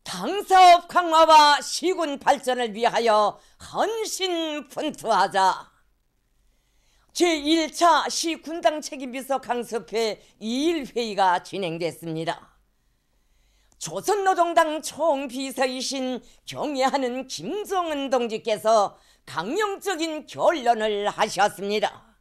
당사업 강화와 시군 발전을 위하여 헌신奮투하자. 제1차 시군당 책임비서 강습회 2일 회의가 진행됐습니다. 조선노동당 총비서이신 경애하는 김정은 동지께서 강령적인 결론을 하셨습니다.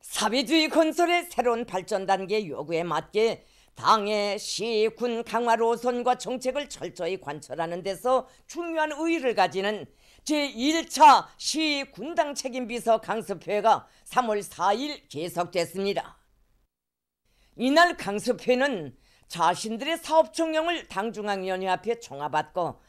사회주의 건설의 새로운 발전 단계 요구에 맞게 당의 시, 군 강화 노선과 정책을 철저히 관철하는 데서 중요한 의의를 가지는 제1차 시 군당 책임비서 강습회가 3월 4일 계속됐습니다. 이날 강습회는 자신들의 사업 총령을 당중앙위원회 앞에 종합받고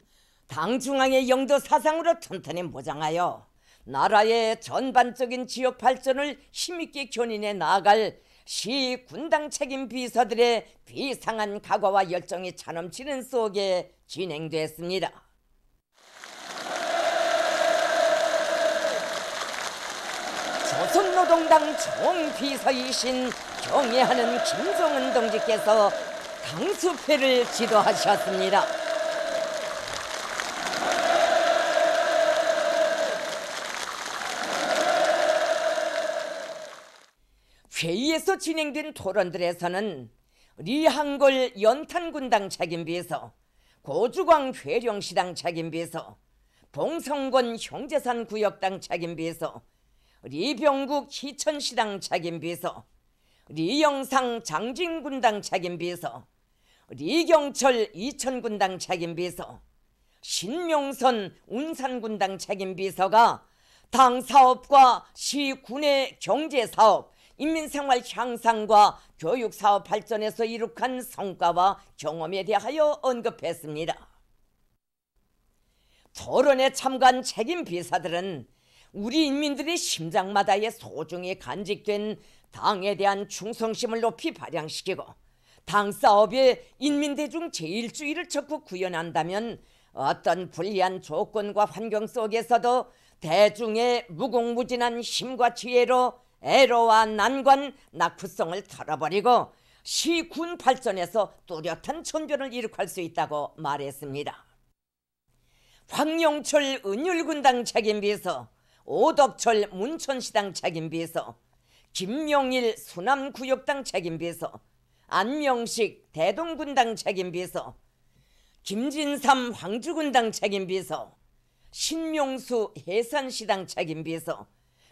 당중앙의 영도 사상으로 튼튼히 모장하여 나라의 전반적인 지역 발전을 힘있게 견인해 나아갈 시 군당 책임 비서들의 비상한 각오와 열정이 차넘치는 속에 진행됐습니다. 조선노동당 총비서이신 경애하는 김정은 동지께서 강습회를 지도하셨습니다. 회의에서 진행된 토론들에서는 리한골 연탄군당 책임비서, 고주광 회령시당 책임비서, 봉성권 형제산 구역당 책임비서, 리병국 희천시당 책임비서, 리영상 장진군당 책임비서, 리경철 이천군당 책임비서, 신명선 운산군당 책임비서가 당 사업과 시, 군의 경제사업, 인민생활 향상과 교육사업 발전에서 이룩한 성과와 경험에 대하여 언급했습니다. 토론에 참가한 책임비서들은 우리 인민들의 심장마다에 소중히 간직된 당에 대한 충성심을 높이 발扬시키고 당 사업에 인민대중 제일주의를 적극 구현한다면 어떤 불리한 조건과 환경 속에서도 대중의 무궁무진한 힘과 지혜로 애로와 난관, 낙후성을 털어버리고 시군 발전에서 뚜렷한 전변을 이룩할 수 있다고 말했습니다. 황영철 은율군당 책임비서, 오덕철 문천시당 책임비서, 김명일 수남구역당 책임비서, 안명식 대동군당 책임비서, 김진삼 황주군당 책임비서, 신명수 해산시당 책임비서,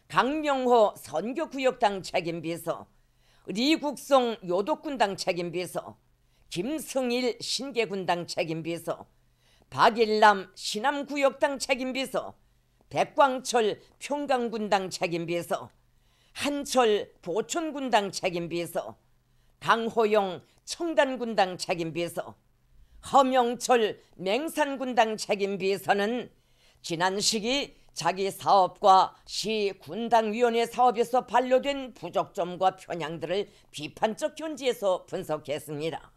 강명호 선교구역당 책임비서, 리국성 요독군당 책임비서, 김승일 신계군당 책임비서, 박일남 신암구역당 책임비서, 백광철 평강군당 책임비서, 한철 보촌군당 책임비서, 강호영 청단군당 책임비서, 허명철 맹산군당 책임비서는 지난 시기 자기 사업과 시 군당위원회 사업에서 반려된 부족점과 편향들을 비판적 견지에서 분석했습니다.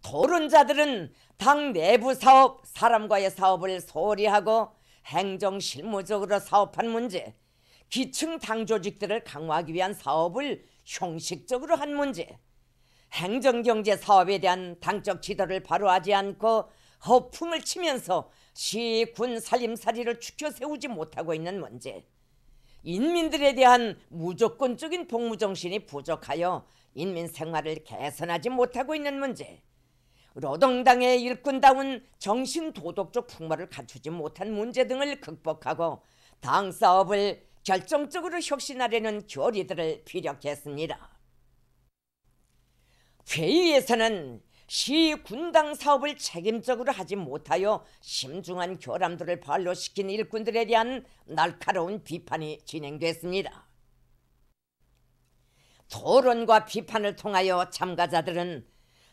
토론자들은 당 내부 사업, 사람과의 사업을 소홀히 하고 행정 실무적으로 사업한 문제, 기층 당 조직들을 강화하기 위한 사업을 형식적으로 한 문제, 행정경제 사업에 대한 당적 지도를 바로 하지 않고 허풍을 치면서 시, 군 살림살이를 추켜 세우지 못하고 있는 문제, 인민들에 대한 무조건적인 복무정신이 부족하여 인민 생활을 개선하지 못하고 있는 문제, 노동당의 일꾼다운 정신도덕적 풍모를 갖추지 못한 문제 등을 극복하고 당 사업을 결정적으로 혁신하려는 결의들을 피력했습니다. 회의에서는 시 군당 사업을 책임적으로 하지 못하여 심중한 결함들을 발로시킨 일꾼들에 대한 날카로운 비판이 진행됐습니다. 토론과 비판을 통하여 참가자들은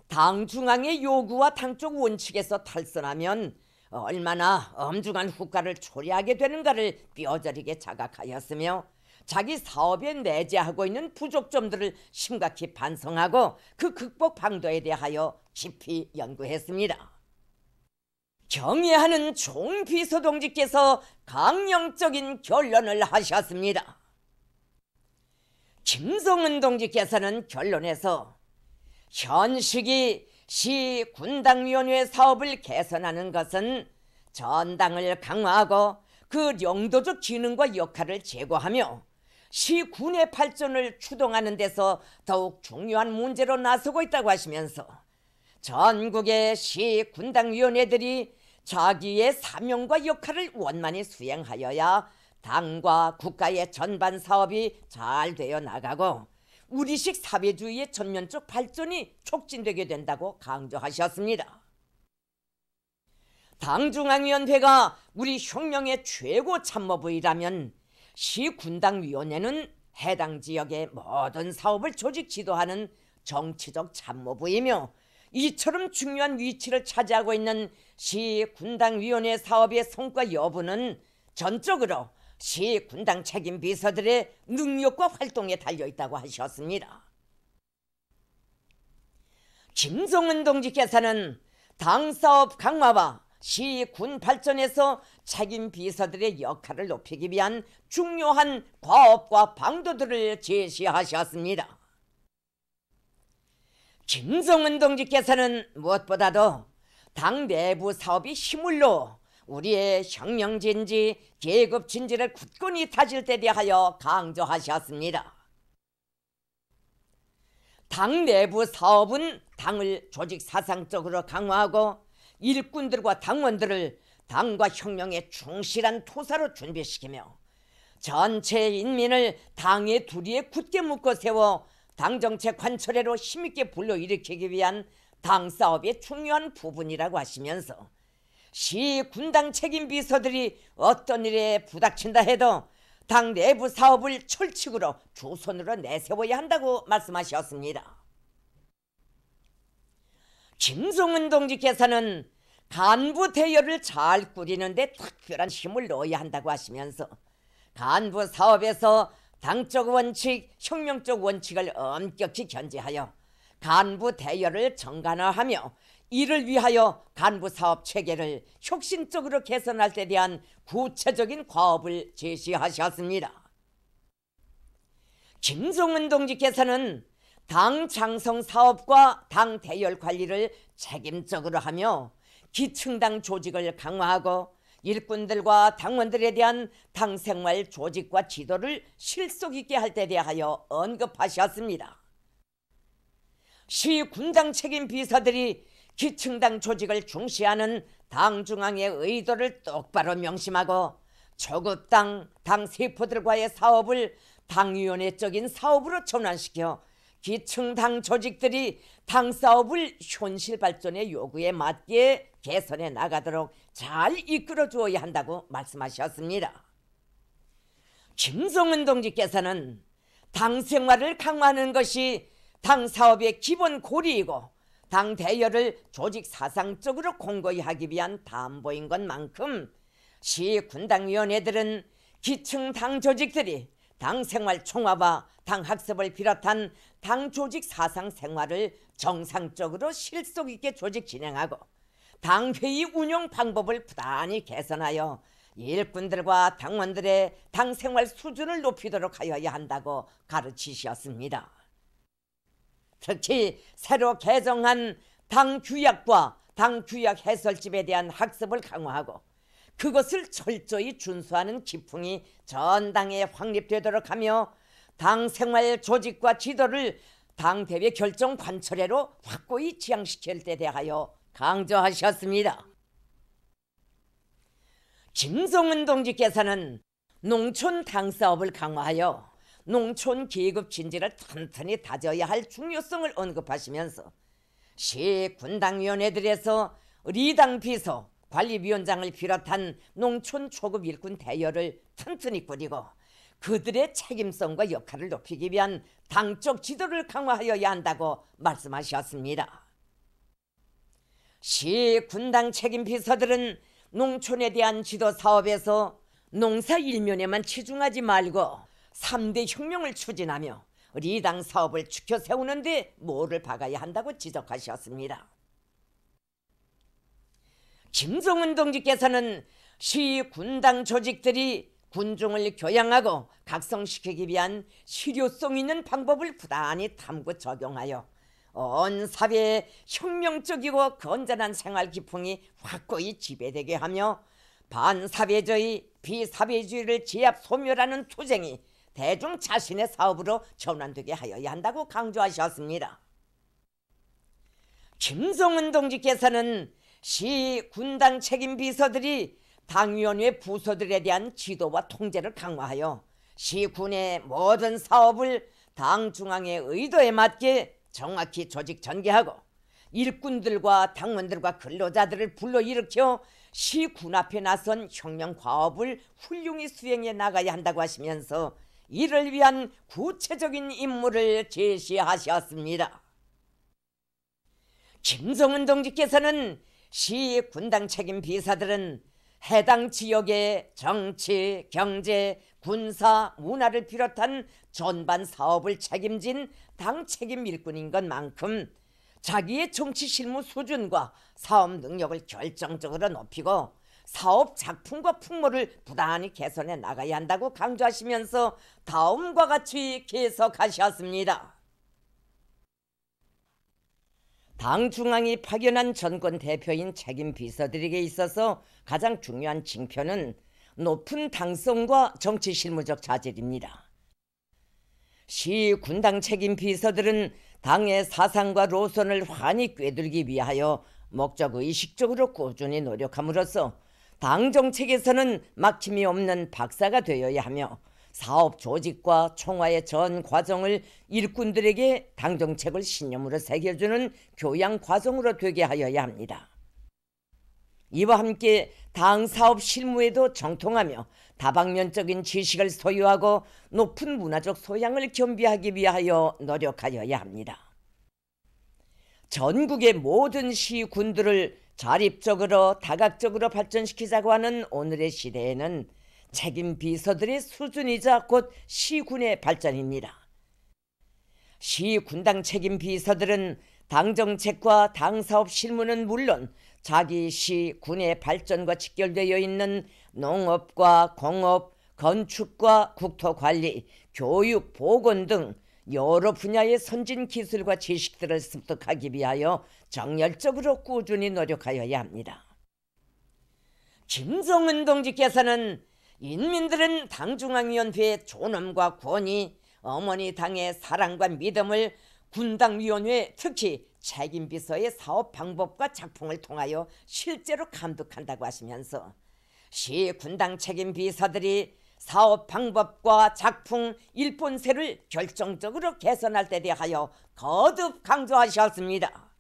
당 중앙의 요구와 당적 원칙에서 탈선하면 얼마나 엄중한 후과를 초래하게 되는가를 뼈저리게 자각하였으며 자기 사업에 내재하고 있는 부족점들을 심각히 반성하고 그 극복 방도에 대하여 깊이 연구했습니다. 경애하는 총비서 동지께서 강령적인 결론을 하셨습니다. 김성은 동지께서는 결론에서 현 시기 시 군당위원회 사업을 개선하는 것은 전당을 강화하고 그 영도적 기능과 역할을 제고하며 시 군의 발전을 추동하는 데서 더욱 중요한 문제로 나서고 있다고 하시면서 전국의 시 군당위원회들이 자기의 사명과 역할을 원만히 수행하여야 당과 국가의 전반 사업이 잘 되어 나가고 우리식 사회주의의 전면적 발전이 촉진되게 된다고 강조하셨습니다. 당중앙위원회가 우리 혁명의 최고 참모부이라면 시군당위원회는 해당 지역의 모든 사업을 조직 지도하는 정치적 참모부이며 이처럼 중요한 위치를 차지하고 있는 시군당위원회 사업의 성과 여부는 전적으로 시군당 책임 비서들의 능력과 활동에 달려있다고 하셨습니다. 김성은 동지께서는 당사업 강화와 시군 발전에서 책임 비서들의 역할을 높이기 위한 중요한 과업과 방도들을 제시하셨습니다. 김성은 동지께서는 무엇보다도 당 내부 사업이 힘을 놓어 우리의 혁명진지, 계급진지를 굳건히 다질 때 대하여 강조하셨습니다. 당 내부 사업은 당을 조직 사상적으로 강화하고 일꾼들과 당원들을 당과 혁명의 충실한 토사로 준비시키며 전체 인민을 당의 두리에 굳게 묶어 세워 당정책 관철회로 힘있게 불러일으키기 위한 당사업의 중요한 부분이라고 하시면서 시군당 책임 비서들이 어떤 일에 부닥친다 해도 당 내부 사업을 철칙으로 주선으로 내세워야 한다고 말씀하셨습니다. 김성은 동지께서는 간부 대여를 잘 꾸리는 데 특별한 힘을 넣어야 한다고 하시면서 간부 사업에서 당적 원칙, 혁명적 원칙을 엄격히 견지하여 간부 대여를 정관화하며 이를 위하여 간부 사업 체계를 혁신적으로 개선할 때 대한 구체적인 과업을 제시하셨습니다. 김성은 동지께서는 당 장성 사업과 당 대열 관리를 책임적으로 하며 기층당 조직을 강화하고 일꾼들과 당원들에 대한 당 생활 조직과 지도를 실속 있게 할 때 대하여 언급하셨습니다. 시군당 책임 비서들이 기층당 조직을 중시하는 당 중앙의 의도를 똑바로 명심하고 초급당, 당 세포들과의 사업을 당위원회적인 사업으로 전환시켜 기층당 조직들이 당 사업을 현실 발전의 요구에 맞게 개선해 나가도록 잘 이끌어 주어야 한다고 말씀하셨습니다. 김성은 동지께서는 당 생활을 강화하는 것이 당 사업의 기본 고리이고 당 대여를 조직 사상적으로 공고히 하기 위한 담보인 것만큼 시군당위원회들은 기층 당 조직들이 당 생활 총화와 당 학습을 비롯한 당 조직 사상 생활을 정상적으로 실속 있게 조직 진행하고 당 회의 운영 방법을 부단히 개선하여 일꾼들과 당원들의 당 생활 수준을 높이도록 하여야 한다고 가르치셨습니다. 특히 새로 개정한 당 규약과 당 규약 해설집에 대한 학습을 강화하고 그것을 철저히 준수하는 기풍이 전당에 확립되도록 하며 당 생활 조직과 지도를 당 대회 결정 관철회로 확고히 지향시킬 때 대하여 강조하셨습니다. 김성은 동지께서는 농촌 당 사업을 강화하여 농촌 계급 진지를 튼튼히 다져야 할 중요성을 언급하시면서 시군당위원회들에서 리당 비서, 관리위원장을 비롯한 농촌 초급 일꾼 대여를 튼튼히 꾸리고 그들의 책임성과 역할을 높이기 위한 당적 지도를 강화하여야 한다고 말씀하셨습니다. 시군당 책임 비서들은 농촌에 대한 지도 사업에서 농사 일면에만 치중하지 말고 3대 혁명을 추진하며 리당 사업을 지켜 세우는 데 모를 박아야 한다고 지적하셨습니다. 김성은 동지께서는 시군당 조직들이 군중을 교양하고 각성시키기 위한 실효성 있는 방법을 부단히 탐구 적용하여 온 사회의 혁명적이고 건전한 생활 기풍이 확고히 지배되게 하며 반사회주의, 비사회주의를 제압 소멸하는 투쟁이 대중 자신의 사업으로 전환되게 하여야 한다고 강조하셨습니다. 김정은 동지께서는 시 군당 책임 비서들이 당위원회 부서들에 대한 지도와 통제를 강화하여 시군의 모든 사업을 당 중앙의 의도에 맞게 정확히 조직 전개하고 일꾼들과 당원들과 근로자들을 불러일으켜 시군 앞에 나선 혁명 과업을 훌륭히 수행해 나가야 한다고 하시면서 이를 위한 구체적인 임무를 제시하셨습니다. 김정은 동지께서는 시 군당 책임 비서들은 해당 지역의 정치, 경제, 군사, 문화를 비롯한 전반 사업을 책임진 당 책임 일꾼인 것만큼 자기의 정치 실무 수준과 사업 능력을 결정적으로 높이고 사업 작품과 풍모를 부단히 개선해 나가야 한다고 강조하시면서 다음과 같이 계속하셨습니다. 당 중앙이 파견한 전권 대표인 책임 비서들에게 있어서 가장 중요한 징표는 높은 당성과 정치 실무적 자질입니다. 시 군당 책임 비서들은 당의 사상과 노선을 환히 꿰들기 위하여 목적의식적으로 꾸준히 노력함으로써 당 정책에서는 막힘이 없는 박사가 되어야 하며 사업 조직과 총화의 전 과정을 일꾼들에게 당 정책을 신념으로 새겨주는 교양 과정으로 되게 하여야 합니다. 이와 함께 당 사업 실무에도 정통하며 다방면적인 지식을 소유하고 높은 문화적 소양을 겸비하기 위하여 노력하여야 합니다. 전국의 모든 시군들을 자립적으로 다각적으로 발전시키자고 하는 오늘의 시대에는 책임 비서들의 수준이자 곧 시군의 발전입니다. 시군당 책임 비서들은 당 정책과 당 사업 실무는 물론 자기 시군의 발전과 직결되어 있는 농업과 공업, 건축과 국토관리, 교육, 보건 등 여러 분야의 선진 기술과 지식들을 습득하기 위하여 정열적으로 꾸준히 노력하여야 합니다. 김정은 동지께서는 인민들은 당중앙위원회의 존엄과 권위, 어머니 당의 사랑과 믿음을 군당위원회, 특히 책임비서의 사업 방법과 작품을 통하여 실제로 감독한다고 하시면서 시 군당 책임비서들이 사업 방법과 작품, 일본세를 결정적으로 개선할 때 대하여 거듭 강조하셨습니다.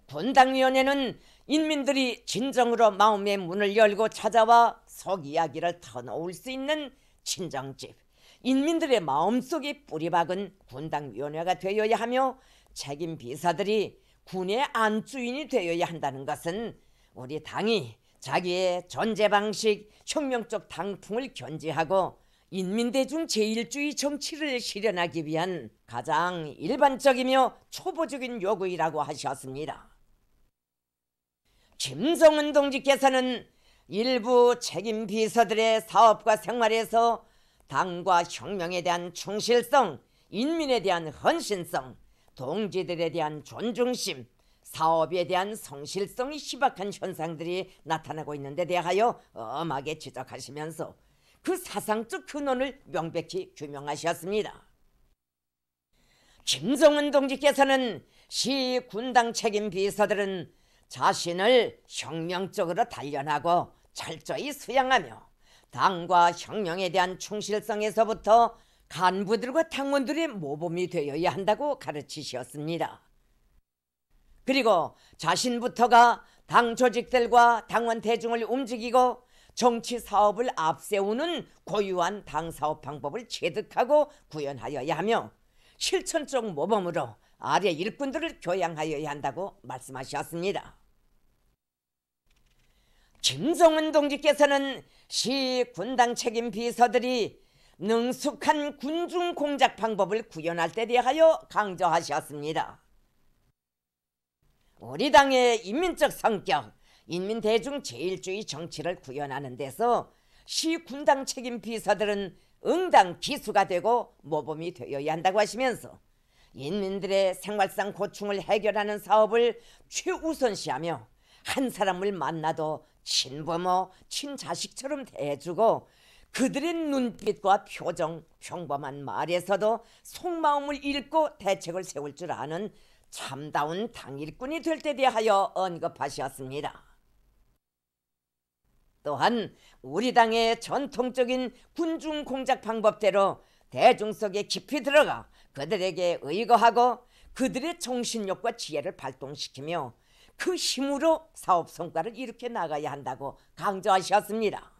군당위원회는 인민들이 진정으로 마음의 문을 열고 찾아와 속 이야기를 터놓을 수 있는 친정집, 인민들의 마음속에 뿌리박은 군당위원회가 되어야 하며 책임 비서들이 군의 안주인이 되어야 한다는 것은 우리 당이 자기의 존재 방식, 혁명적 당풍을 견지하고 인민대중 제일주의 정치를 실현하기 위한 가장 일반적이며 초보적인 요구이라고 하셨습니다. 김정은 동지께서는 일부 책임 비서들의 사업과 생활에서 당과 혁명에 대한 충실성, 인민에 대한 헌신성, 동지들에 대한 존중심, 사업에 대한 성실성이 희박한 현상들이 나타나고 있는 데 대하여 엄하게 지적하시면서 그 사상적 근원을 명백히 규명하셨습니다. 김정은 동지께서는 시 군당 책임 비서들은 자신을 혁명적으로 단련하고 철저히 수양하며 당과 혁명에 대한 충실성에서부터 간부들과 당원들의 모범이 되어야 한다고 가르치셨습니다. 그리고 자신부터가 당 조직들과 당원 대중을 움직이고 정치 사업을 앞세우는 고유한 당 사업 방법을 체득하고 구현하여야 하며 실천적 모범으로 아래 일꾼들을 교양하여야 한다고 말씀하셨습니다. 김정은 동지께서는 시 군당 책임 비서들이 능숙한 군중 공작 방법을 구현할 때 대하여 강조하셨습니다. 우리 당의 인민적 성격, 인민대중 제일주의 정치를 구현하는 데서 시 군당 책임 비서들은 응당 기수가 되고 모범이 되어야 한다고 하시면서 인민들의 생활상 고충을 해결하는 사업을 최우선시하며 한 사람을 만나도 친부모, 친자식처럼 대해주고 그들의 눈빛과 표정, 평범한 말에서도 속마음을 읽고 대책을 세울 줄 아는 참다운 당일꾼이 될 때 대하여 언급하셨습니다. 또한 우리 당의 전통적인 군중 공작 방법대로 대중 속에 깊이 들어가 그들에게 의거하고 그들의 정신력과 지혜를 발동시키며 그 힘으로 사업 성과를 일으켜 나가야 한다고 강조하셨습니다.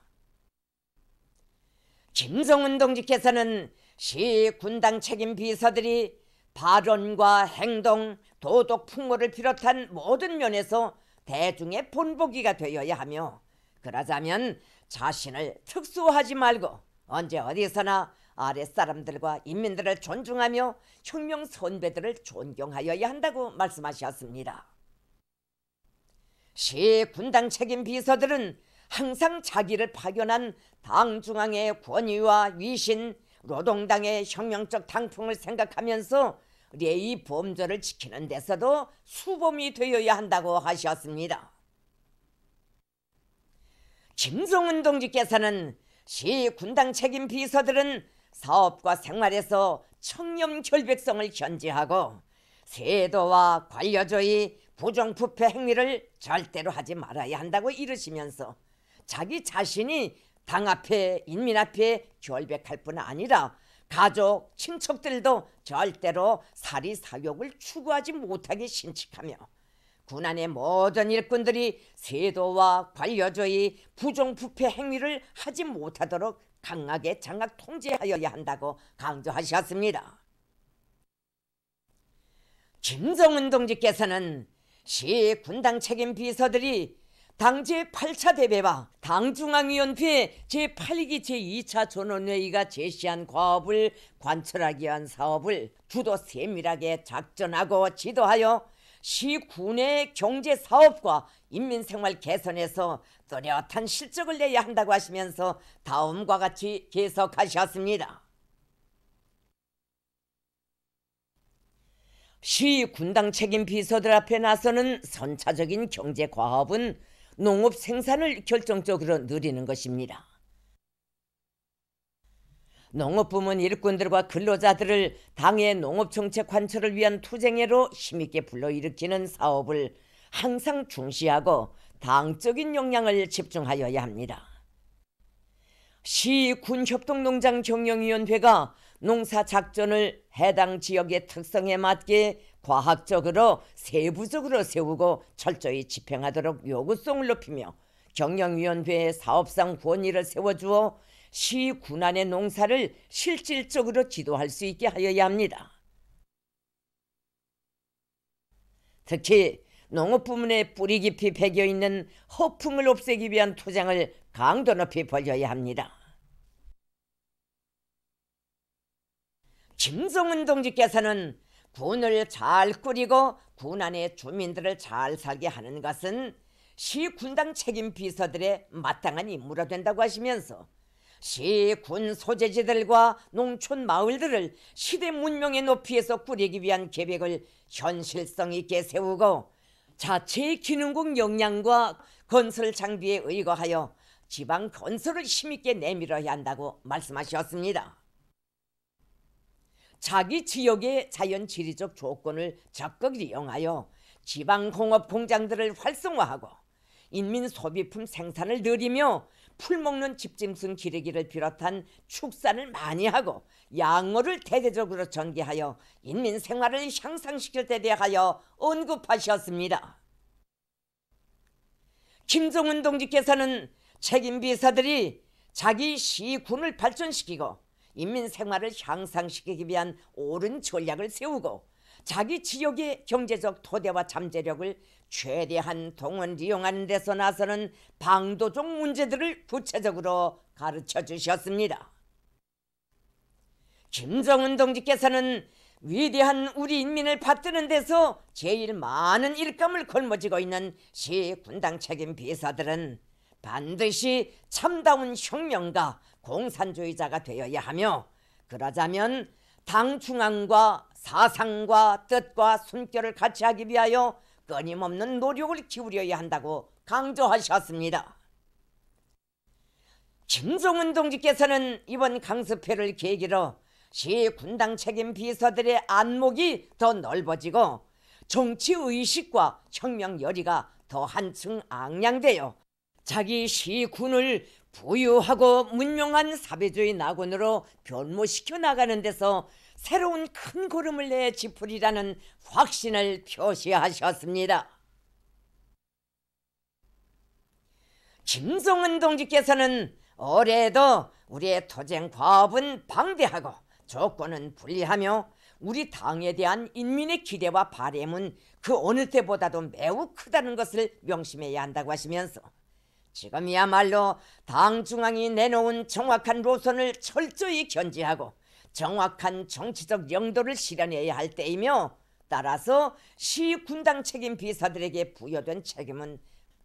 김성은 동지께서는 시 군당 책임 비서들이 발언과 행동, 도덕 풍모를 비롯한 모든 면에서 대중의 본보기가 되어야 하며 그러자면 자신을 특수화하지 말고 언제 어디서나 아랫사람들과 인민들을 존중하며 혁명 선배들을 존경하여야 한다고 말씀하셨습니다. 시 군당 책임 비서들은 항상 자기를 파견한 당 중앙의 권위와 위신, 노동당의 혁명적 당풍을 생각하면서 예의 범절을 지키는 데서도 수범이 되어야 한다고 하셨습니다. 김성은 동지께서는 시 군당 책임 비서들은 사업과 생활에서 청렴 결백성을 견지하고 세도와 관료주의, 부정부패 행위를 절대로 하지 말아야 한다고 이르시면서 자기 자신이 당 앞에 인민 앞에 결백할 뿐 아니라 가족, 친척들도 절대로 사리사욕을 추구하지 못하게 신칙하며 군안의 모든 일꾼들이 세도와 관료주의, 부정부패 행위를 하지 못하도록 강하게 장악 통제하여야 한다고 강조하셨습니다. 김성은 동지께서는 시 군당 책임 비서들이 당 제8차 대회와 당 중앙위원회 제8기 제2차 전원회의가 제시한 과업을 관철하기 위한 사업을 주도 세밀하게 작전하고 지도하여 시 군의 경제사업과 인민생활 개선에서 뚜렷한 실적을 내야 한다고 하시면서 다음과 같이 계속하셨습니다. 시 군당 책임 비서들 앞에 나서는 선차적인 경제 과업은 농업 생산을 결정적으로 누리는 것입니다. 농업부문 일꾼들과 근로자들을 당의 농업정책 관철을 위한 투쟁회로 힘있게 불러일으키는 사업을 항상 중시하고 당적인 역량을 집중하여야 합니다. 시 군협동농장 경영위원회가 농사작전을 해당 지역의 특성에 맞게 과학적으로 세부적으로 세우고 철저히 집행하도록 요구성을 높이며 경영위원회의 사업상 권위를 세워주어 시 군안의 농사를 실질적으로 지도할 수 있게 하여야 합니다. 특히 농업부문에 뿌리 깊이 배겨있는 허풍을 없애기 위한 투쟁을 강도 높이 벌여야 합니다. 김성은 동지께서는 군을 잘 꾸리고 군 안의 주민들을 잘 살게 하는 것은 시 군당 책임 비서들의 마땅한 임무로 된다고 하시면서 시 군 소재지들과 농촌 마을들을 시대 문명의 높이에서 꾸리기 위한 계획을 현실성 있게 세우고 자체 기능국 역량과 건설 장비에 의거하여 지방 건설을 힘있게 내밀어야 한다고 말씀하셨습니다. 자기 지역의 자연 지리적 조건을 적극 이용하여 지방 공업 공장들을 활성화하고 인민 소비품 생산을 늘리며 풀먹는 집짐승 기르기를 비롯한 축산을 많이 하고 양어를 대대적으로 전개하여 인민 생활을 향상시킬 때 대하여 언급하셨습니다. 김성은 동지께서는 책임비서들이 자기 시군을 발전시키고 인민 생활을 향상시키기 위한 옳은 전략을 세우고 자기 지역의 경제적 토대와 잠재력을 최대한 동원 이용하는 데서 나서는 방도적 문제들을 구체적으로 가르쳐 주셨습니다. 김성은 동지께서는 위대한 우리 인민을 받드는 데서 제일 많은 일감을 걸머쥐고 있는 시 군당 책임 비서들은 반드시 참다운 혁명가 공산주의자가 되어야 하며 그러자면 당 중앙과 사상과 뜻과 숨결을 같이 하기 위하여 끊임없는 노력을 기울여야 한다고 강조하셨습니다. 김종은 동지께서는 이번 강습회를 계기로 시 군당 책임 비서들의 안목이 더 넓어지고 정치의식과 혁명 열의가 더 한층 앙양되어 자기 시군을 부유하고 문명한 사회주의 낙원으로 변모시켜 나가는 데서 새로운 큰 걸음을 내짚으리라는 확신을 표시하셨습니다. 김종은 동지께서는 올해도 우리의 투쟁 과업은 방대하고 조건은 불리하며 우리 당에 대한 인민의 기대와 바램은 그 어느 때보다도 매우 크다는 것을 명심해야 한다고 하시면서 지금이야말로 당 중앙이 내놓은 정확한 노선을 철저히 견지하고 정확한 정치적 영도를 실현해야 할 때이며 따라서 시 군당 책임 비서들에게 부여된 책임은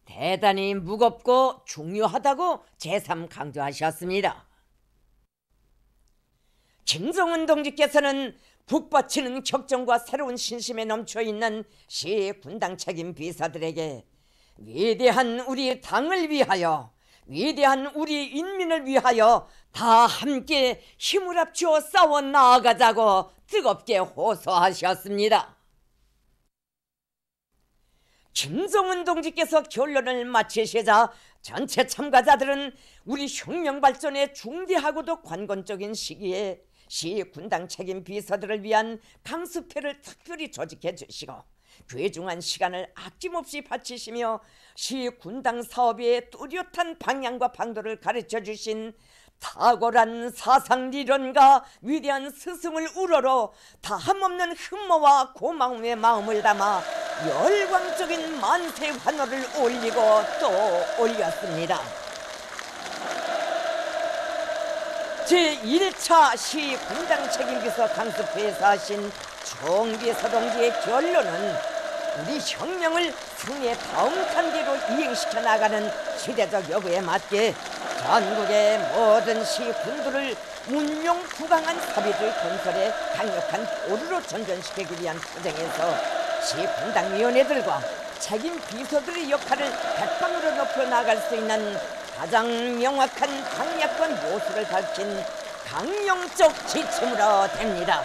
대단히 무겁고 중요하다고 재삼 강조하셨습니다. 김종은 동지께서는 북받치는 격정과 새로운 신심에 넘쳐있는 시 군당 책임 비서들에게 위대한 우리 당을 위하여 위대한 우리 인민을 위하여 다 함께 힘을 합쳐 싸워 나아가자고 뜨겁게 호소하셨습니다. 김종은 동지께서 결론을 마치시자 전체 참가자들은 우리 혁명 발전의 중대하고도 관건적인 시기에 시 군당 책임 비서들을 위한 강습회를 특별히 조직해 주시고 귀중한 시간을 아낌없이 바치시며 시 군당 사업의 뚜렷한 방향과 방도를 가르쳐 주신 탁월한 사상리론가 위대한 스승을 우러러 다함없는 흠모와 고마움의 마음을 담아 열광적인 만세 환호를 올리고 또 올렸습니다. 제1차 시 군당 책임비서 강습회에서 하신 총비서 동지의 결론은 우리 혁명을 승의 다음 단계로 이행시켜 나가는 시대적 요구에 맞게 전국의 모든 시군들을 문명 부강한 사회주의 건설의 강력한 보루로 전전시키기 위한 투쟁에서 시군당위원회들과 책임 비서들의 역할을 백방으로 높여 나갈 수 있는 가장 명확한 방향과 모습을 밝힌 강령적 지침으로 됩니다.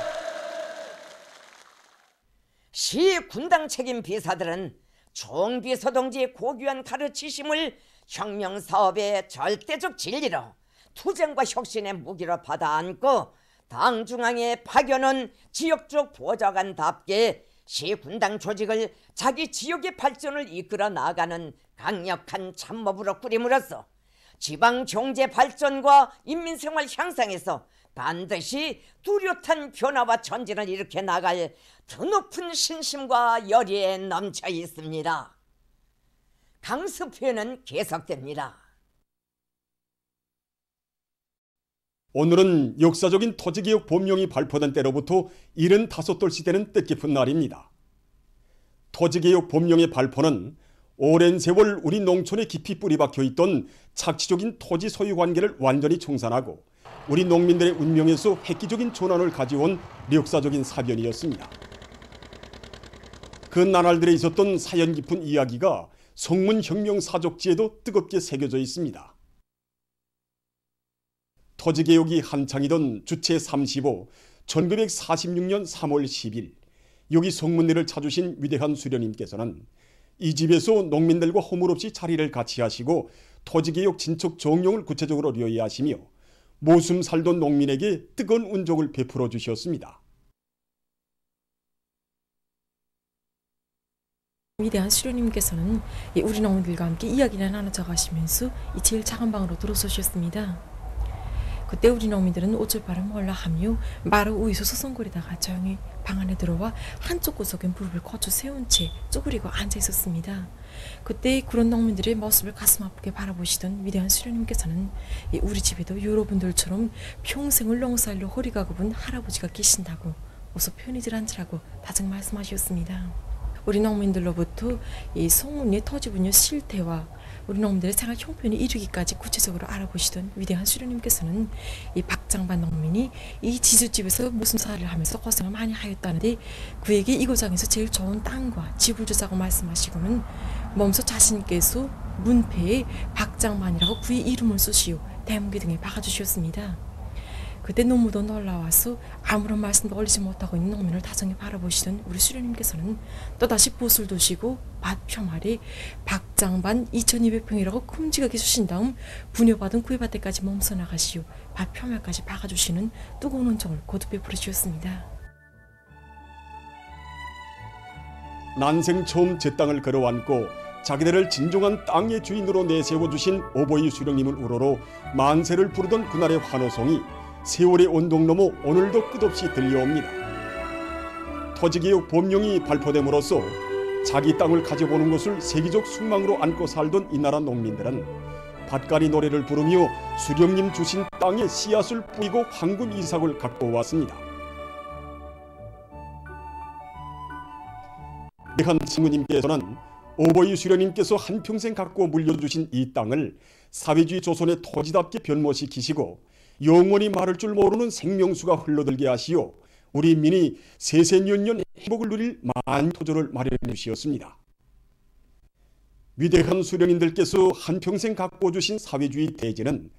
시 군당 책임 비서들은 총비서 동지의 고귀한 가르치심을 혁명사업의 절대적 진리로 투쟁과 혁신의 무기로 받아 안고 당 중앙에 파견한 지역적 보좌관답게 시 군당 조직을 자기 지역의 발전을 이끌어 나가는 강력한 참모부로 꾸림으로써 지방 경제 발전과 인민생활 향상에서 반드시 뚜렷한 변화와 전진을 일으켜 나갈 드높은 신심과 열의에 넘쳐 있습니다. 강습회는 계속됩니다. 오늘은 역사적인 토지개혁 법령이 발표된 때로부터 75돌씩 되는 뜻깊은 날입니다. 토지개혁 법령의 발표는 오랜 세월 우리 농촌에 깊이 뿌리박혀 있던 착취적인 토지 소유 관계를 완전히 청산하고 우리 농민들의 운명에서 획기적인 전환을 가져온 역사적인 사변이었습니다. 그 나날들에 있었던 사연 깊은 이야기가 성문혁명사족지에도 뜨겁게 새겨져 있습니다. 토지개혁이 한창이던 주체 35, 1946년 3월 10일 여기 성문내를 찾으신 위대한 수련님께서는 이 집에서 농민들과 허물없이 자리를 같이 하시고 토지개혁 진척 정령을 구체적으로 료해하시며 모숨 살던 농민에게 뜨거운 운종을 베풀어 주셨습니다. 위대한 수련님께서는 우리 농민들과 함께 이야기를 나눠져 가시면서 이 제일 작은 방으로 들어서셨습니다. 그때 우리 농민들은 어쩔바를 몰라 하며 마루 위에서 소송거리다가 조용히 방 안에 들어와 한쪽 구석에 무릎을 거쳐 세운 채 쪼그리고 앉아 있었습니다. 그때 그런 농민들의 모습을 가슴 아프게 바라보시던 위대한 수련님께서는 우리 집에도 여러분들처럼 평생을 농사일로 허리가 굽은 할아버지가 계신다고 어서 편히들 앉으라고 다정 말씀하셨습니다. 우리 농민들로부터 이 성문의 토지 분야 실태와 우리 농민들의 생활 형편이 이르기까지 구체적으로 알아보시던 위대한 수령님께서는 이 박장반 농민이 이 지주집에서 모순사를 하면서 고생을 많이 하였다는데 그에게 이 고장에서 제일 좋은 땅과 집을 주자고 말씀하시고는 몸소 자신께서 문패에 박장반이라고 그의 이름을 쓰시오 대문기 등에 박아주셨습니다. 그때 너무도 놀라워서 아무런 말씀도 올리지 못하고 있는 농민을 다정히 바라보시던 우리 수령님께서는 또다시 붓을 두시고 밭 표말에 박장반 2200평이라고 큼직하게 주신 다음 분여받은 그의 밭에까지 몸서 나가시오 밭 표말까지 박아주시는 뜨거운 은총을 거듭 베풀어 주셨습니다. 난생 처음 제 땅을 걸어안고 자기들을 진정한 땅의 주인으로 내세워주신 오보이 수령님을 우러러 만세를 부르던 그날의 환호성이 세월의 언덕 넘어 오늘도 끝없이 들려옵니다. 토지개혁 법령이 발표됨으로써 자기 땅을 가져보는 것을 세계적 숙망으로 안고 살던 이 나라 농민들은 밭갈이 노래를 부르며 수령님 주신 땅에 씨앗을 뿌리고 황금 이삭을 갖고 왔습니다. 한 친구님께서는 오보이 수령님께서 한평생 갖고 물려주신 이 땅을 사회주의 조선의 토지답게 변모시키시고 영원히 마를 줄 모르는 생명수가 흘러들게 하시어 우리 민이 세세년년 행복을 누릴 만토조를 마련해 주시었습니다. 위대한 수령님들께서 한평생 갖고 주신 사회주의 대지는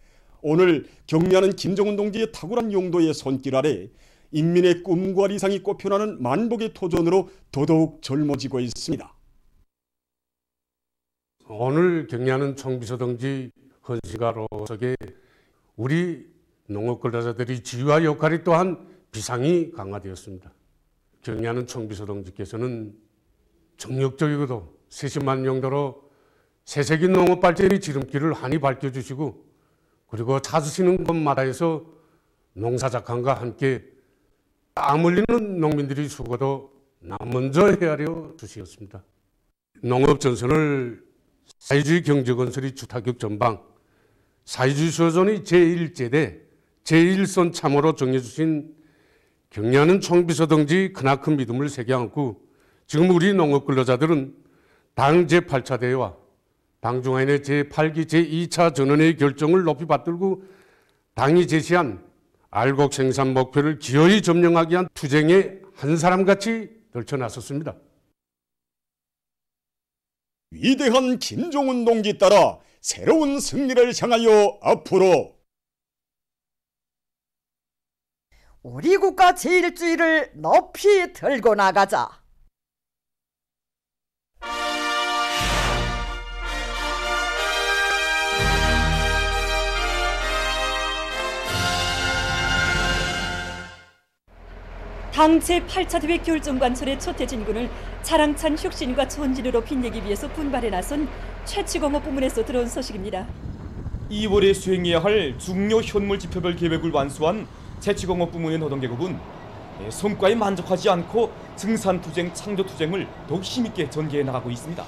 오늘 경례하는 김정은 동지의 탁월한 용도의 손길 아래 인민의 꿈과理想이 꽃펴나는 만복의 토전으로 더더욱 젊어지고 있습니다. 오늘 경례하는 총비서 동지 헌신가로서의 우리 농업 근로자들의 지위와 역할이 또한 비상이 강화되었습니다. 경례하는 총비서 동지께서는 정력적이고도 세심한 용도로 새세기 농업 발전의 지름길을 환히 밝혀주시고 그리고 찾으시는 곳마다에서 농사작황과 함께 땀 흘리는 농민들의 수고도 먼저 헤아려 주시었습니다. 농업 전선을 사회주의 경제건설의 주타격 전방, 사회주의 소전의 제1제대, 제1선 참호로 정해주신 경례하는 총비서 동지 크나큰 믿음을 새겨 안고 지금 우리 농업 근로자들은 당 제8차 대회와 당중앙의 제8기 제2차 전원의 결정을 높이 받들고 당이 제시한 알곡 생산 목표를 기어이 점령하기 위한 투쟁에 한 사람같이 떨쳐나섰습니다. 위대한 김정은 동지 따라 새로운 승리를 향하여 앞으로 우리 국가 제1주의를 높이 들고 나가자. 당 제8차 대회 결정관철의 초태진 군을 자랑찬 혁신과 전진으로 빛내기 위해서 분발해 나선 최치공업 부문에서 들어온 소식입니다. 2월에 수행해야 할 중요 현물 지표별 계획을 완수한 최치공업 부문의 노동계급은 성과에 만족하지 않고 증산투쟁, 창조투쟁을 더욱 힘있게 전개해 나가고 있습니다.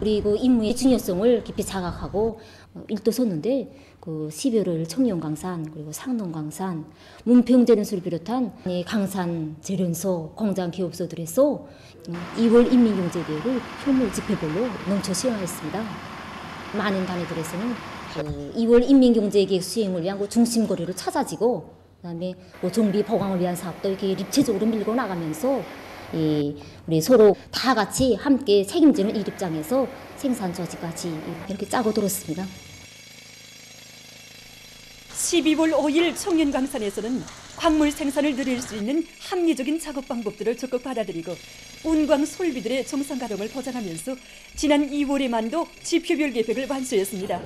우리 그 임무의 중요성을 깊이 자각하고 일도 섰는데 그 12월을 청룡강산 그리고 상농강산, 문평제련소를 비롯한 강산 제련소, 공장 기업소들에서 2월 인민경제대회를 현물 지표별로 넘쳐 수행하였습니다. 많은 단위들에서는 2월 인민경제계획 수행을 위한 중심거리로 찾아지고 그다음에 정비 보강을 위한 사업도 이렇게 입체적으로 밀고 나가면서 우리 서로 다 같이 함께 책임지는 이 입장에서 생산 조직까지 이렇게 짜고 들었습니다. 12월 5일 청년강산에서는 광물 생산을 늘릴 수 있는 합리적인 작업 방법들을 적극 받아들이고 운광 솔비들의 정상 가동을 보장하면서 지난 2월에만도 지표별 계획을 완수했습니다.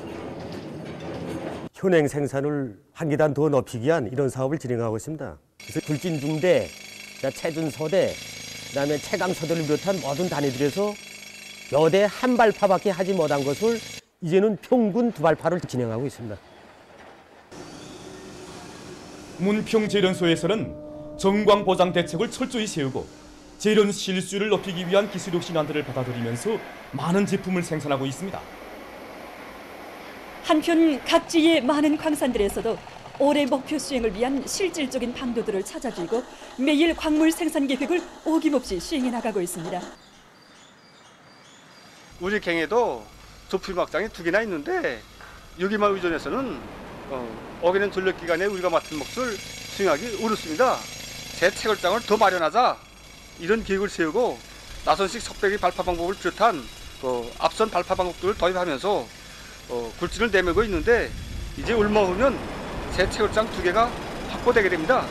현행 생산을 한 계단 더 높이기 위한 이런 사업을 진행하고 있습니다. 그래서 불진중대, 체준서대, 그다음에 체감서대를 비롯한 모든 단위들에서 여대 한 발파밖에 하지 못한 것을 이제는 평균 2발파를 진행하고 있습니다. 문평제련소에서는 정광 보장 대책을 철저히 세우고 제련 실수율을 높이기 위한 기술 혁신안들을 받아들이면서 많은 제품을 생산하고 있습니다. 한편 각지의 많은 광산들에서도 올해 목표 수행을 위한 실질적인 방도들을 찾아주고 매일 광물 생산 계획을 어김없이 시행해 나가고 있습니다. 우리 갱에도 조풀막장이 2개나 있는데 여기만 의존해서는 어기는 전력기간에 우리가 맡은 몫을 수행하기 어렵습니다. 새 채굴장을 더 마련하자 이런 계획을 세우고 나선식 석배기 발파 방법을 비롯한 앞선 발파 방법들을 도입하면서 굴진을 내밀고 있는데 이제 얼마 후면 새 채굴장 2개가 확보되게 됩니다.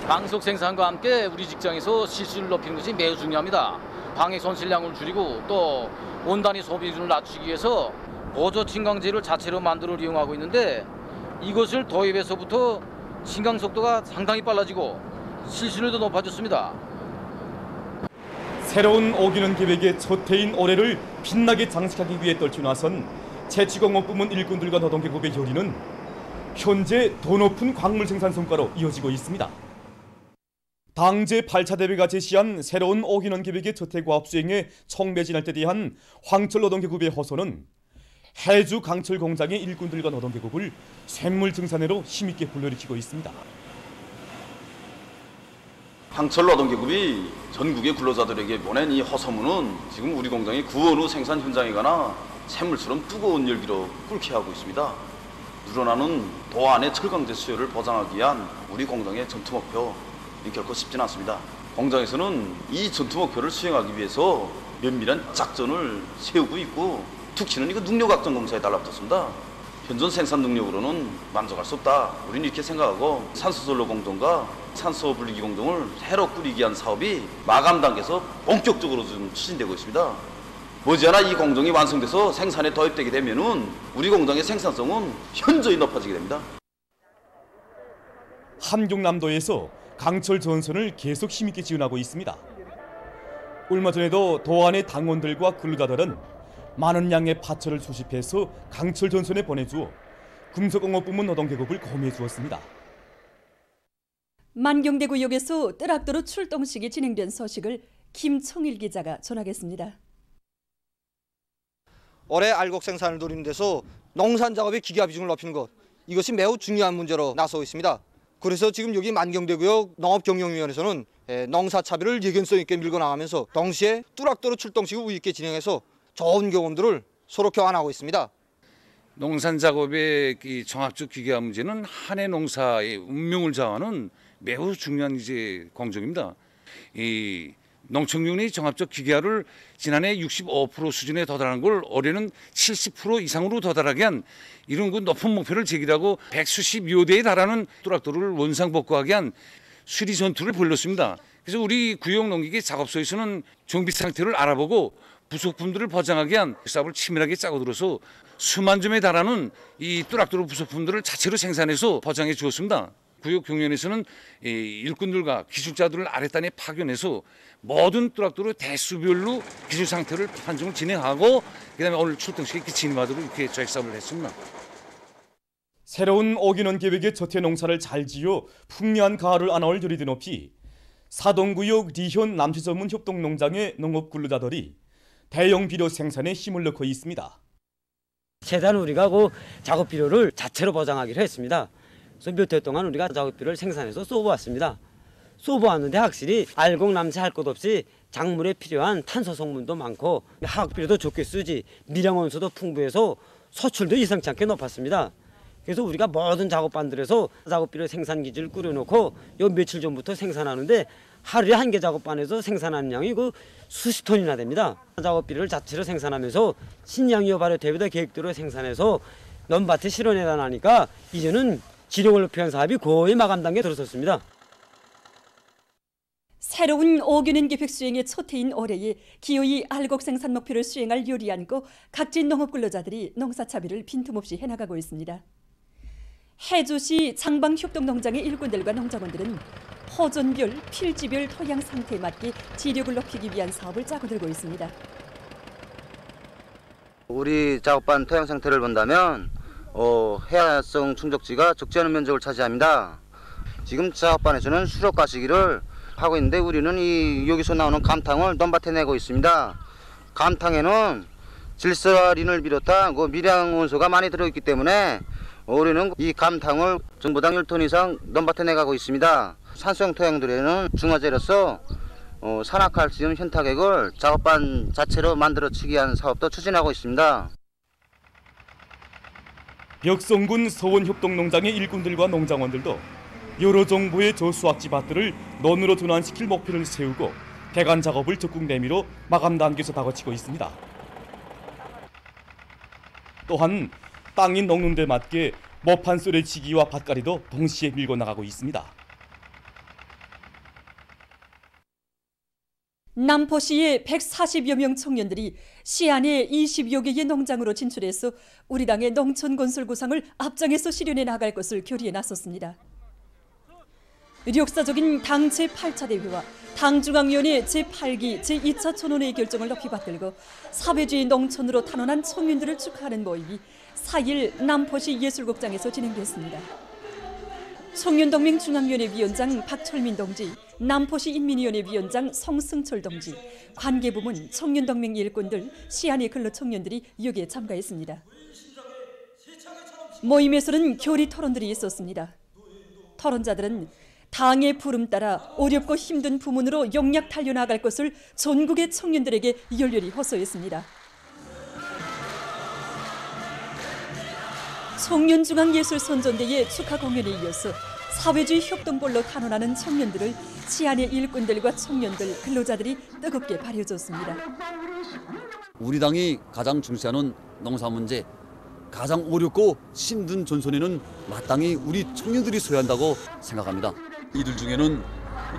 방속 생산과 함께 우리 직장에서 실수를 높이는 것이 매우 중요합니다. 방해 손실량을 줄이고 또 온단위 소비 기준을 낮추기 위해서 보조 진강제를 자체로 만들어 이용하고 있는데 이것을 도입해서부터 진강 속도가 상당히 빨라지고 실수율도 높아졌습니다. 새로운 오기는 계획의 첫 해인 올해를 빛나게 장식하기 위해 떨쳐 나선 채취공업 부문 일꾼들과 노동계급의 혈의는 현재 더 높은 광물 생산 성과로 이어지고 있습니다. 당제 8차 대회가 제시한 새로운 오기는 계획의 첫 해 과업 수행에 청매진할 때 대한 황철 노동계급의 호소는 해주 강철 공장의 일꾼들과 노동계급을 샘물 증산회로 힘있게 불러일으키고 있습니다. 황철 노동계급이 전국의 근로자들에게 보낸 이 호소문은 지금 우리 공장이 그 어느 생산 현장에 가나 샘물처럼 뜨거운 열기로 끓게 하고 있습니다. 늘어나는 도안의 철강제 수요를 보장하기 위한 우리 공장의 전투 목표, 결코 쉽지는 않습니다. 공장에서는 이 전투 목표를 수행하기 위해서 면밀한 작전을 세우고 있고 특히는 이거 능력확정 공사에 달라붙었습니다. 현존 생산 능력으로는 만족할 수 없다. 우리는 이렇게 생각하고 산소전로 공정과 산소 분리기 공정을 새로 꾸리기 위한 사업이 마감 단계에서 본격적으로 좀 추진되고 있습니다. 머지않아 이 공정이 완성돼서 생산에 도입되게 되면은 우리 공장의 생산성은 현저히 높아지게 됩니다. 함경남도에서 강철 전선을 계속 힘있게 지원하고 있습니다. 얼마 전에도 도안의 당원들과 근로자들은 많은 양의 파철을 수집해서 강철 전선에 보내주어 금속공업 부문 노동계급을 고미해 주었습니다. 만경대구역에서 트랙터로 출동식이 진행된 소식을 김청일 기자가 전하겠습니다. 올해 알곡 생산을 노리는 데서 농산 작업의 기계화 비중을 높이는 것, 이것이 매우 중요한 문제로 나서고 있습니다. 그래서 지금 여기 만경대구역 농업경영위원회에서는 농사차별을 예견성 있게 밀고 나가면서 동시에 트랙터로 출동식을 우위 있게 진행해서 좋은 경험들을 서로 교환하고 있습니다. 농산 작업의 종합적 기계화 문제는 한 해 농사의 운명을 좌우하는 매우 중요한 공정입니다. 이 농축용의 종합적 기계화를 지난해 65% 수준에 도달한 걸 올해는 70% 이상으로 도달하게 한 이런 높은 목표를 제기하고 100수십 대에 달하는 트랙터를 원상복구하게 한 수리 전투를 벌였습니다. 그래서 우리 구역 농기계 작업소에서는 정비 상태를 알아보고 부속품들을 보장하기 위한 사업을 치밀하게 짜고 들어서 수만 점에 달하는 이 트랙터 부속품들을 자체로 생산해서 보장해 주었습니다. 구역 경연에서는 일꾼들과 기술자들을 아랫단에 파견해서 모든 트랙터로 대수별로 기술 상태를 판정을 진행하고 그다음에 오늘 출동식에 이렇게 진행하도록 이렇게 조직 사업을 했습니다. 새로운 오기는 계획의 첫 해 농사를 잘 지어 풍요한 가을을 안아올 열의도 높이 사동구역 리현 남취전문 협동농장의 농업 근로자들이 대형 비료 생산에 힘을 넣고 있습니다. 최대한 우리가 그 작업 비료를 자체로 보장하기로 했습니다. 그래서 몇 해 동안 우리가 작업 비료를 생산해서 쏘보았습니다. 쏘보았는데 확실히 알곡 남체 할 것 없이 작물에 필요한 탄소 성분도 많고 화학 비료도 좋게 쓰지 미량 원소도 풍부해서 소출도 예상치 않게 높았습니다. 그래서 우리가 모든 작업반들에서 작업 비료 생산 기지를 꾸려놓고 요 며칠 전부터 생산하는데 하루에 한 개 작업반에서 생산하는 양이 그 수십 톤이나 됩니다. 작업 비료를 자체로 생산하면서 신양이어 발효 대비다 계획대로 생산해서 논밭에 실어내다 나니까 이제는 지력을 높이는 사업이 거의 마감 단계에 들어섰습니다. 새로운 오기는 계획 수행의 첫 해인 올해에 기어이 알곡 생산 목표를 수행할 요리 안고 각진 농업 근로자들이 농사차별을 빈틈없이 해나가고 있습니다. 해주시 장방협동농장의 일꾼들과 농장원들은 호전별, 필지별 토양 상태에 맞게 지력을 높이기 위한 사업을 짜고 들고 있습니다. 우리 작업반 토양 상태를 본다면 해안성 충족지가 적지 않은 면적을 차지합니다. 지금 작업반에서는 수력과 시기를 하고 있는데 우리는 여기서 나오는 감탕을 논밭에 내고 있습니다. 감탕에는 질소린을 비롯한 미량 원소가 많이 들어있기 때문에 우리는 이 감탕을 전부당 1톤 이상 논밭에 내가고 있습니다. 산성 토양들에는 중화제로서 산화칼슘 현타액을 작업반 자체로 만들어치기 위한 사업도 추진하고 있습니다. 벽성군 서원협동농장의 일꾼들과 농장원들도 여러 정부의 저수확지 밭들을 논으로 전환시킬 목표를 세우고 배관 작업을 적극 내밀어 마감 단계에서 다그치고 있습니다. 또한 땅이 녹는 데 맞게 모판 썰어치기와 밭갈이도 동시에 밀고 나가고 있습니다. 남포시의 140여 명 청년들이 시 안에 20여 개의 농장으로 진출해서 우리 당의 농촌 건설 구상을 앞장에서 실현해 나갈 것을 결의에 나섰습니다. 역사적인 당 제8차 대회와 당중앙위원회 제8기 제2차 촌원회의 결정을 높이 받들고 사회주의 농촌으로 탄원한 청년들을 축하하는 모임이 4일 남포시 예술극장에서 진행됐습니다. 청년동맹 중앙위원회 위원장 박철민 동지, 남포시 인민위원회 위원장 성승철 동지, 관계부문, 청년동맹 일꾼들, 시안의 근로청년들이 여기에 참가했습니다. 모임에서는 교리 토론들이 있었습니다. 토론자들은 당의 부름 따라 어렵고 힘든 부문으로 용약 달려나갈 것을 전국의 청년들에게 열렬히 호소했습니다. 청년중앙예술선전대의 축하 공연에 이어서 사회주의 협동볼로 탄원하는 청년들을 시안의 일꾼들과 청년들, 근로자들이 뜨겁게 발휘해줬습니다. 우리 당이 가장 중시하는 농사 문제, 가장 어렵고 힘든 전선에는 마땅히 우리 청년들이 서야 한다고 생각합니다. 이들 중에는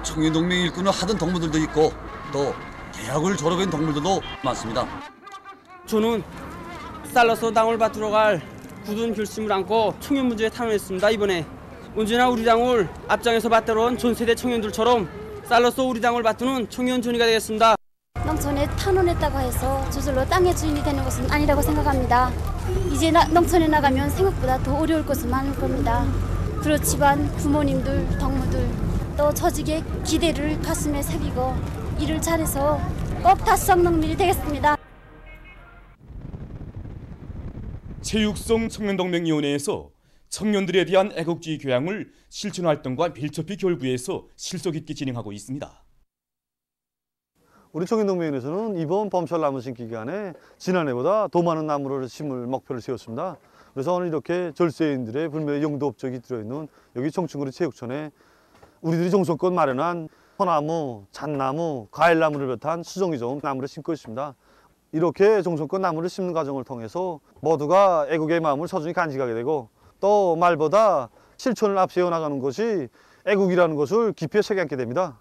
청년동맹 일꾼을 하던 동무들도 있고 또 대학을 졸업한 동무들도 많습니다. 저는 쌀로서 당을 받들어 갈 굳은 결심을 안고 청년 문제에 탄원했습니다. 이번에 언제나 우리 당을 앞장에서 받들어온 전 세대 청년들처럼 쌀로서 우리 당을 받드는 청년 전이가 되겠습니다. 농촌에 탄원했다고 해서 저절로 땅의 주인이 되는 것은 아니라고 생각합니다. 이제 농촌에 나가면 생각보다 더 어려울 것은 많을 겁니다. 그렇지만 부모님들, 동무들 또 조직의 기대를 가슴에 새기고 일을 잘해서 꼭 다수성 농민이 되겠습니다. 체육성 청년동맹위원회에서 청년들에 대한 애국주의 교양을 실천활동과 밀접히 결부해서 실속 있게 진행하고 있습니다. 우리 청년동맹위원회에서는 이번 봄철 나무 심기 기간에 지난해보다 더 많은 나무를 심을 목표를 세웠습니다. 그래서 오늘 이렇게 절세인들의 불멸의 용도 업적이 들어있는 여기 청춘구리 체육촌에 우리들이 정성껏 마련한 소나무, 잣나무, 과일나무를 비롯한 수종이 좋은 나무를 심고 있습니다. 이렇게 정성껏 나무를 심는 과정을 통해서 모두가 애국의 마음을 소중히 간직하게 되고 또 말보다 실천을 앞세워 나가는 것이 애국이라는 것을 깊이 새겨안게 됩니다.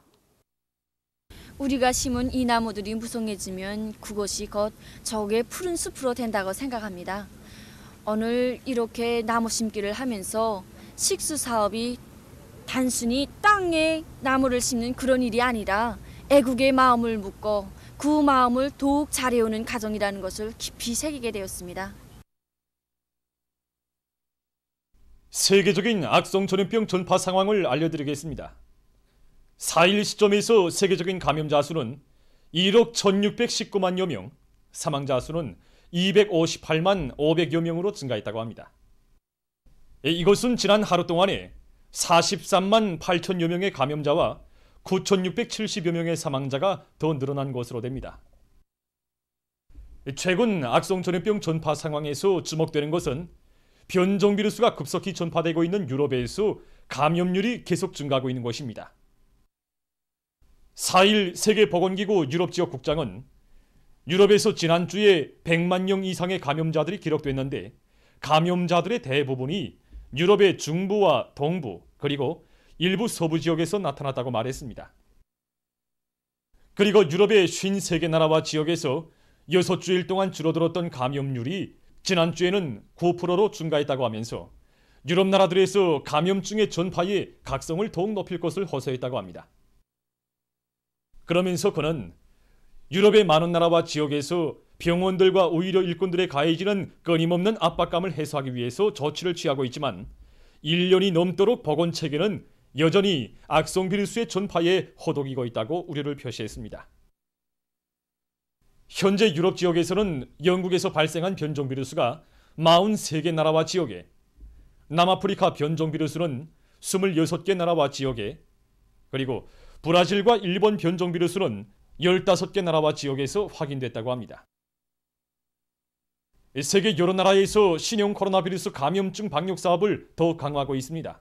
우리가 심은 이 나무들이 무성해지면 그것이 곧 저게 푸른 숲으로 된다고 생각합니다. 오늘 이렇게 나무 심기를 하면서 식수 사업이 단순히 땅에 나무를 심는 그런 일이 아니라 애국의 마음을 묻고 그 마음을 더욱 잘해오는 가정이라는 것을 깊이 새기게 되었습니다. 세계적인 악성 전염병 전파 상황을 알려드리겠습니다. 4일 시점에서 세계적인 감염자 수는 1억 1619만여 명, 사망자 수는 258만 500여 명으로 증가했다고 합니다. 이것은 지난 하루 동안에 43만 8천여 명의 감염자와 9,670여 명의 사망자가 더 늘어난 것으로 됩니다. 최근 악성 전염병 전파 상황에서 주목되는 것은 변종 비루스가 급속히 전파되고 있는 유럽에서 감염률이 계속 증가하고 있는 것입니다. 4일 세계보건기구 유럽지역 국장은 유럽에서 지난주에 100만 명 이상의 감염자들이 기록됐는데 감염자들의 대부분이 유럽의 중부와 동부 그리고 일부 서부 지역에서 나타났다고 말했습니다. 그리고 유럽의 53개 나라와 지역에서 6주일 동안 줄어들었던 감염률이 지난주에는 9%로 증가했다고 하면서 유럽 나라들에서 감염증의 전파의 각성을 더욱 높일 것을 호소했다고 합니다. 그러면서 그는 유럽의 많은 나라와 지역에서 병원들과 의료 일꾼들에 가해지는 끊임없는 압박감을 해소하기 위해서 조치를 취하고 있지만 1년이 넘도록 보건체계는 여전히 악성 비루스의 전파에 허덕이고 있다고 우려를 표시했습니다. 현재 유럽 지역에서는 영국에서 발생한 변종 비루스가 43개 나라와 지역에, 남아프리카 변종 비루스는 26개 나라와 지역에, 그리고 브라질과 일본 변종 비루스는 15개 나라와 지역에서 확인됐다고 합니다. 세계 여러 나라에서 신형 코로나 비루스 감염증 방역 사업을 더 강화하고 있습니다.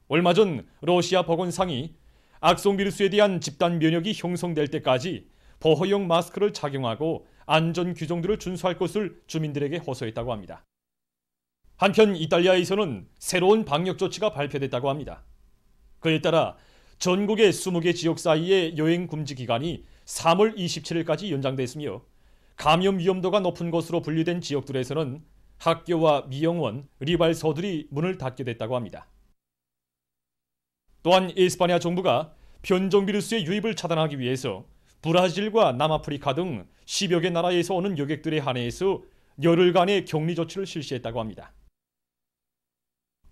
얼마 전 러시아 보건상이 악성 비루스에 대한 집단 면역이 형성될 때까지 보호용 마스크를 착용하고 안전 규정들을 준수할 것을 주민들에게 호소했다고 합니다. 한편 이탈리아에서는 새로운 방역 조치가 발표됐다고 합니다. 그에 따라 전국의 20개 지역 사이의 여행 금지 기간이 3월 27일까지 연장됐으며 감염 위험도가 높은 것으로 분류된 지역들에서는 학교와 미용원, 리발소들이 문을 닫게 됐다고 합니다. 또한 에스파냐 정부가 변종 비루스의 유입을 차단하기 위해서 브라질과 남아프리카 등 10여 개 나라에서 오는 여객들에 한해서 열흘간의 격리 조치를 실시했다고 합니다.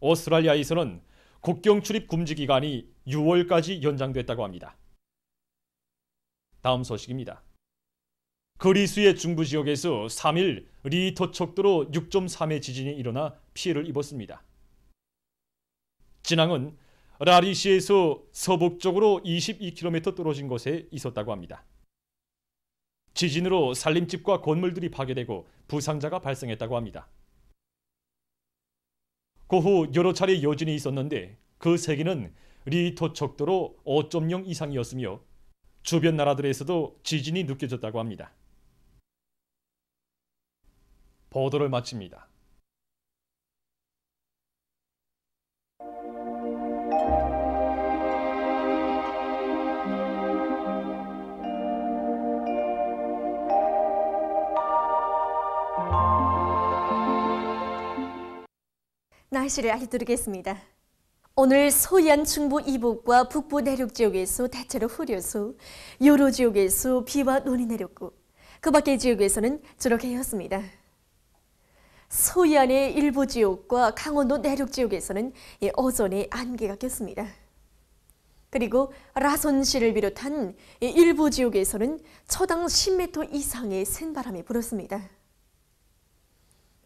오스트랄리아에서는 국경 출입 금지 기간이 6월까지 연장됐다고 합니다. 다음 소식입니다. 그리스의 중부 지역에서 3일 리히터 척도로 6.3의 지진이 일어나 피해를 입었습니다. 진앙은 라리시에서 서북쪽으로 22km 떨어진 곳에 있었다고 합니다. 지진으로 살림집과 건물들이 파괴되고 부상자가 발생했다고 합니다. 그 후 여러 차례 여진이 있었는데 그 세기는 리히터 척도로 5.0 이상이었으며 주변 나라들에서도 지진이 느껴졌다고 합니다. 보도를 마칩니다. 날씨를 알려드리겠습니다. 오늘 서해안 중부 이북과 북부 내륙 지역에서 대체로 흐려서 여러 지역에서 비와 눈이 내렸고 그 밖의 지역에서는 주로 개였습니다. 서해안의 일부 지역과 강원도 내륙 지역에서는 오전에 안개가 꼈습니다. 그리고 라손시를 비롯한 일부 지역에서는 초당 10m 이상의 센 바람이 불었습니다.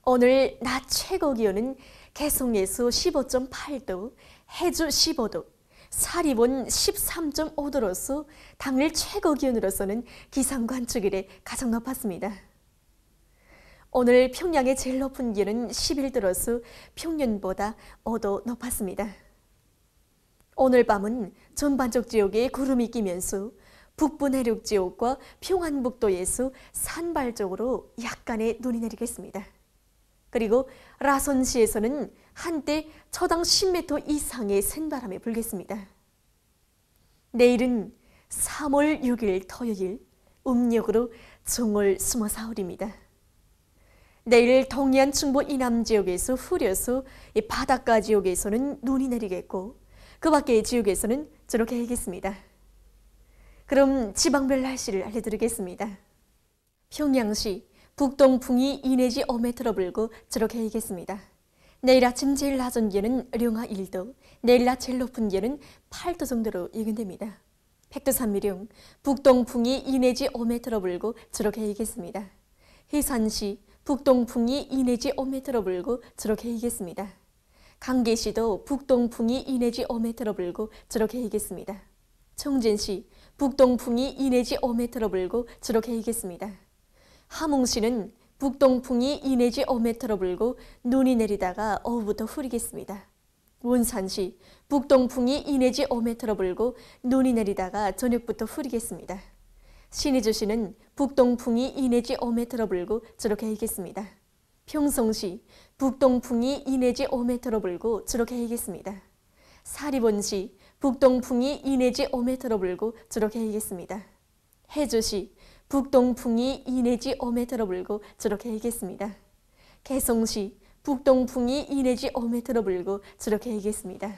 오늘 낮 최고 기온은 개성에서 15.8도, 해주 15도, 사리본 13.5도로서 당일 최고 기온으로서는 기상관측 이래 가장 높았습니다. 오늘 평양의 제일 높은 기온은 11도로서 평년보다 5도 높았습니다. 오늘 밤은 전반적 지역에 구름이 끼면서 북부 내륙 지역과 평안북도에서 산발적으로 약간의 눈이 내리겠습니다. 그리고 라손시에서는 한때 초당 10m 이상의 센 바람이 불겠습니다. 내일은 3월 6일 토요일, 음력으로 정월 24일입니다. 내일 동해안 충북 이남 지역에서 흐려서 바닷가 지역에서는 눈이 내리겠고 그 밖의 지역에서는 주로 개겠습니다. 그럼 지방별 날씨를 알려드리겠습니다. 평양시 북동풍이 2 내지 5m 불고 주로 개겠습니다. 내일 아침 제일 낮은 기온은 령하 1도, 내일 낮 제일 높은 기온은 8도 정도로 예견됩니다. 백두산미령 북동풍이 2 내지 5m 불고 주로 개겠습니다. 해산시 북동풍이 2 내지 5m 불고 주로 개겠습니다. 강계시도 북동풍이 2 내지 5m 불고 주로 개겠습니다. 청진시 북동풍이 2 내지 5m 불고 주로 개겠습니다. 함흥시는 북동풍이 2 내지 5m 불고 눈이 내리다가 오후부터 흐리겠습니다. 원산시 북동풍이 2 내지 5m 불고 눈이 내리다가 저녁부터 흐리겠습니다. 신의주시는 북동풍이 2 내지 5m 불고 주로 개겠습니다. 평성시 북동풍이 2 내지 5m 불고 주로 개겠습니다. 사리본시 북동풍이 2 내지 5m 불고 주로 개겠습니다. 해주시 북동풍이 2 내지 5m 불고 주로 개겠습니다. 개성시 북동풍이 2 내지 5m 불고 주로 개겠습니다.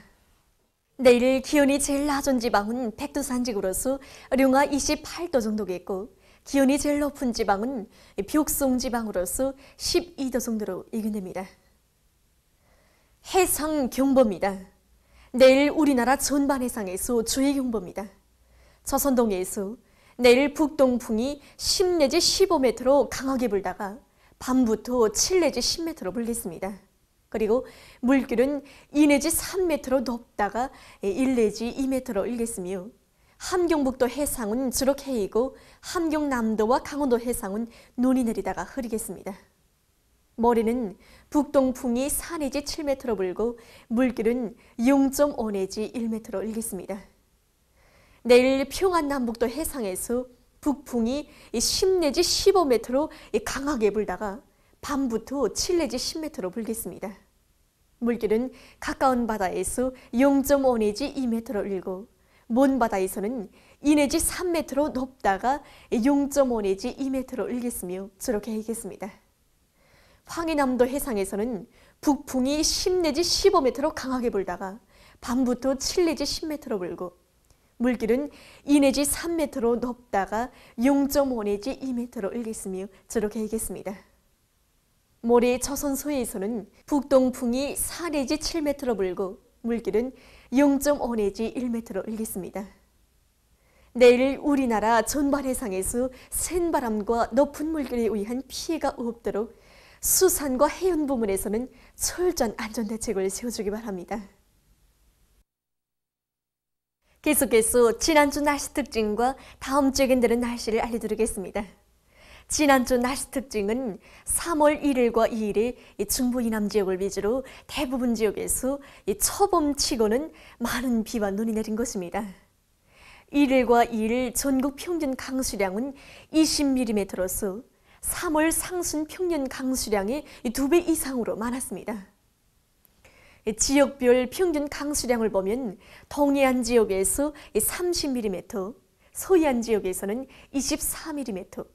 내일 기온이 제일 낮은 지방은 백두산지구로서 령하 28도 정도겠고 기온이 제일 높은 지방은 벽송 지방으로서 12도 정도로 예견됩니다. 해상경보입니다. 내일 우리나라 전반 해상에서 주의경보입니다. 조선동해에서 내일 북동풍이 10 내지 15m로 강하게 불다가 밤부터 7 내지 10m로 불겠습니다. 그리고 물길은 2 내지 3m로 높다가 1 내지 2m로 일겠으며 함경북도 해상은 주로 해이고 함경남도와 강원도 해상은 눈이 내리다가 흐리겠습니다. 모레는 북동풍이 4 내지 7m로 불고 물길은 0.5 내지 1m로 일겠습니다. 내일 평안남북도 해상에서 북풍이 10 내지 15m로 강하게 불다가 밤부터 7 내지 10m로 불겠습니다. 물길은 가까운 바다에서 0.5 내지 2m로 일고 먼 바다에서는 2 내지 3m로 높다가 0.5 내지 2m로 일겠으며 주로 개이겠습니다. 황해남도 해상에서는 북풍이 10 내지 15m로 강하게 불다가 밤부터 7 내지 10m로 불고 물길은 2 내지 3m로 높다가 0.5 내지 2m로 일겠으며 주로 개이겠습니다. 모레 조선소에서는 북동풍이 4 내지 7m로 불고 물길은 0.5 내지 1m로 일겠습니다. 내일 우리나라 전반 해상에서 센 바람과 높은 물결에 의한 피해가 없도록 수산과 해운 부문에서는 철저한 안전대책을 세워주기 바랍니다. 계속해서 지난주 날씨 특징과 다음 주에 견디는 날씨를 알려드리겠습니다. 지난주 날씨 특징은 3월 1일과 2일에 중부 이남 지역을 위주로 대부분 지역에서 초봄치고는 많은 비와 눈이 내린 것입니다. 1일과 2일 전국 평균 강수량은 20mm로서 3월 상순 평년 강수량의 2배 이상으로 많았습니다. 지역별 평균 강수량을 보면 동해안 지역에서 30mm, 서해안 지역에서는 24mm,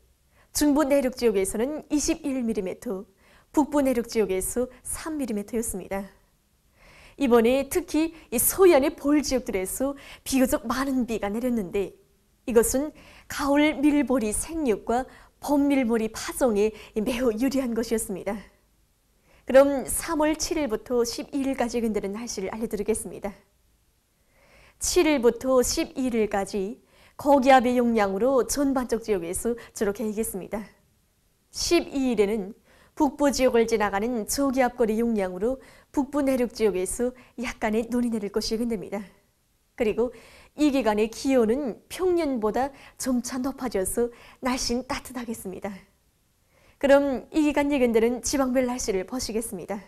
중부 내륙 지역에서는 21mm, 북부 내륙 지역에서 3mm였습니다. 이번에 특히 서해안의 볼 지역들에서 비교적 많은 비가 내렸는데 이것은 가을 밀보리 생육과 봄 밀보리 파종에 매우 유리한 것이었습니다. 그럼 3월 7일부터 12일까지 견디는 날씨를 알려드리겠습니다. 7일부터 12일까지 고기압의 영향으로 전반적 지역에서 주로 개이겠습니다. 12일에는 북부 지역을 지나가는 저기압골의 영향으로 북부 내륙 지역에서 약간의 눈이 내릴 것이 견딥니다. 그리고 이 기간의 기온은 평년보다 점차 높아져서 날씨는 따뜻하겠습니다. 그럼 이 기간 예견되는 지방별 날씨를 보시겠습니다.